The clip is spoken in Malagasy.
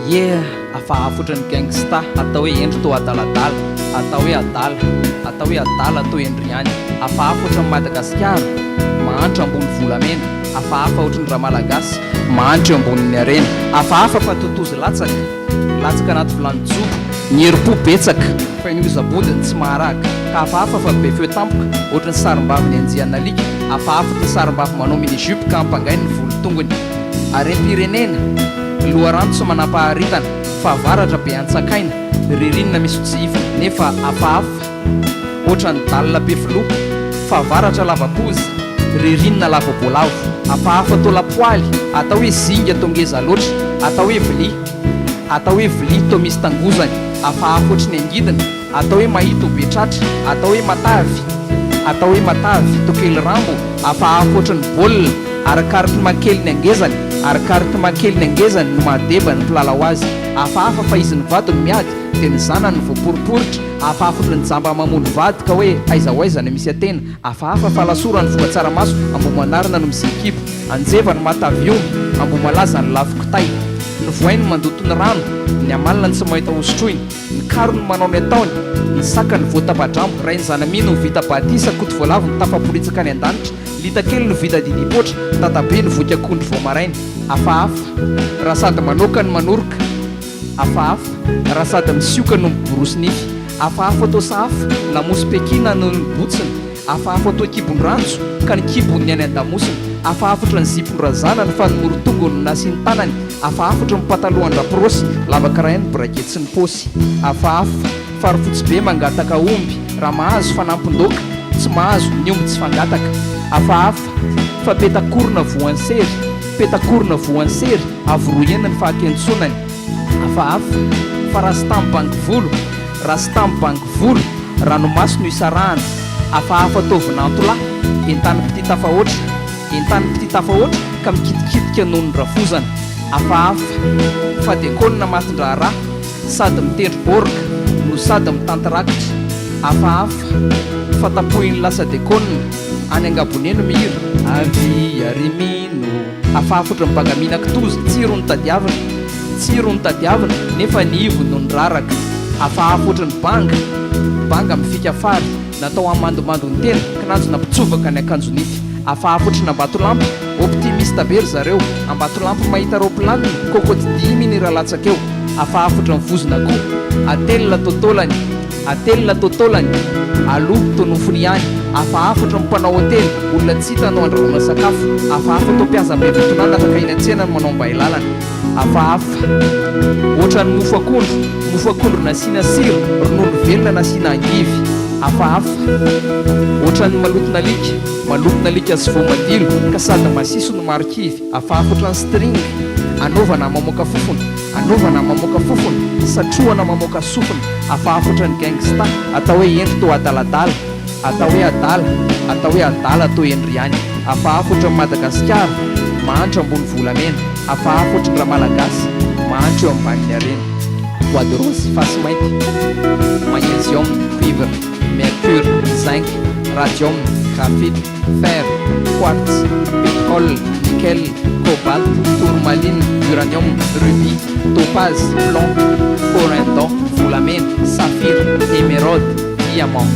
Yeah, hafahafa ohatran'ny gangsta atao hoe endry toa adaladala, atao hoe adala toa endry ihany. Hafahafa ohatran'ny Madagasikara mahantra ambony volamena, hafahafa ohatran'ny raha malagasy mahantra ambonin'ny arena. Hafahafa fa totozy latsaka anaty vilany-joko, ny herim-po betsaka fa ny ozabodiny tsy maharaka. Ka hafahafa fa be feo tampoka ohatran'ny sarim-bavy ny anjianalika, hafahafa ohatran'ny sarim-bavy manao mini-jupe ka hampangainy ny volo-tongony. Harem-pirenena loharano tsy manam-paharitana fa varatra be antsakaina, ririnina misy jifa nefa hafahafa ohatran'ny dalina be filoha fa varatra lavapozy, ririnina lavabolavo. Hafahafa toa lapoaly atao hoe zinga toa ngeza loatra, atao hoe vilia toa misy tangozany. Hafahafa ohatran'ny angidina atao hoe mahita ho betratra, atao hoe matavy toa kely rambo. Hafahafa ohatran'ny baolina arakaraky makely ny angezany, arakaraky makely ny angezany no mahadeba ny mpilalao azy. Hafahafa fa izy ny vady no miady dia ny zanany no voaporiporitra. Hafahafa ohatran'ny jamba mamono vady ka hoe aiza ho aiza no misy atena. Hafahafa fa lasora ny voatsaramaso ambomanarina no misekibo, anjeva ny mataviomy ambomalaza ny lafokotay. Ny voainy mandoto ny rano, ny amalina ny tsy mahita hosotroiny, ny karo ny manao ny ataony, ny saka ny voatabadrambo. Ray ny zanamino ny vita batisa, koto voalavo ny tafaporitsaka any an-danitra, lita kely ny vita didipotra, tatabe ny voky akondro vao maraina. Hafahafa raha sady manoka ny manoroka, hafahafa raha sady misioka no miborosy nify. Hafahafa atao sahafa lamosy pekina no ny botsiny, hafahafa atao kibony ranjo ka ny kibony any an-damosiny. Hafahafa ohatran'ny zipon-drazana fa ny morotongo no nasiany tanany. Hafahafa ohatran'ny patalohan raporosy lavaka raha ny brakety sy ny posy. Hafahafa farofotsy be mangataka omby raha mahazo fanampin-doaka, tsy mahazo ny omby tsy fangataka. Hafahafa fa petakorona voansery, petakorona voansery avoroenany fa akentsonany. Hafahafa fa rastambangy volo, rastambangy volo ranomaso no isarahana. Hafahafa tovinantolahy entany pititafa oatra, entany pititafa oatra ka mikitikitika noho ny rafozana. Hafahafa fa dekonina matin-draharaha sady mitendry borika no sady mitantirakitra. Hafahafa fa tapohin'ny lasa dekonina any angaboneno mihira avy arimino. Hafahafa ohatran'ny bagamina kitozy, tsiro ny tadiavina nefa ny ivo no ny raraka. Hafahafa ohatran'ny banga mifika fary natao amandomando ny tena kananjo nampitsovaka ny akanjo nify. Hafahafa ohatran'ny ambatolampy optimista be ry zareo, ambatolampy mahita roplaniny kokôty dimy ny raha latsaka eo. Hafahafa ohatran'ny vozona koa atelina totolany aloha toa nofony ihany. Hafahafa ohatran'ny mpanao hotely olona tsy hita no andrahoana sakafo. Hafahafa toa mpiasa be vitonana afaka iny an-tsena ny manao mbahilalana. Hafahafa ohatran'ny mofo akondro nasiana sira, ronono velona nasiana angivy. Hafahafa ohatran'ny malotona alika sy voamadilo ka sady masiso no marikivy. Hafahafa ohatran'ny string anaovana mamoaka fofona, satroana mamoaka sofina. Hafahafa ohatran'ny gangsta atao hoe endry toa adaladala, atao hoe adala toa endry ihany. Hafahafa ohatran'ny Madagasikara mahantra ambony volamena, hafahafa ohatran'ny raha malagasy mahantra eo ambanin'ny arena. Bois de rose, face mainty, magnésium, cuivre, mercure, zinc, radium, graphite, fer, quartz, pétrole, nickel, cobalt, tourmaline, uranium, rubis, topaz, plomb, corindon, volamena, saphir, émeraude, diamant.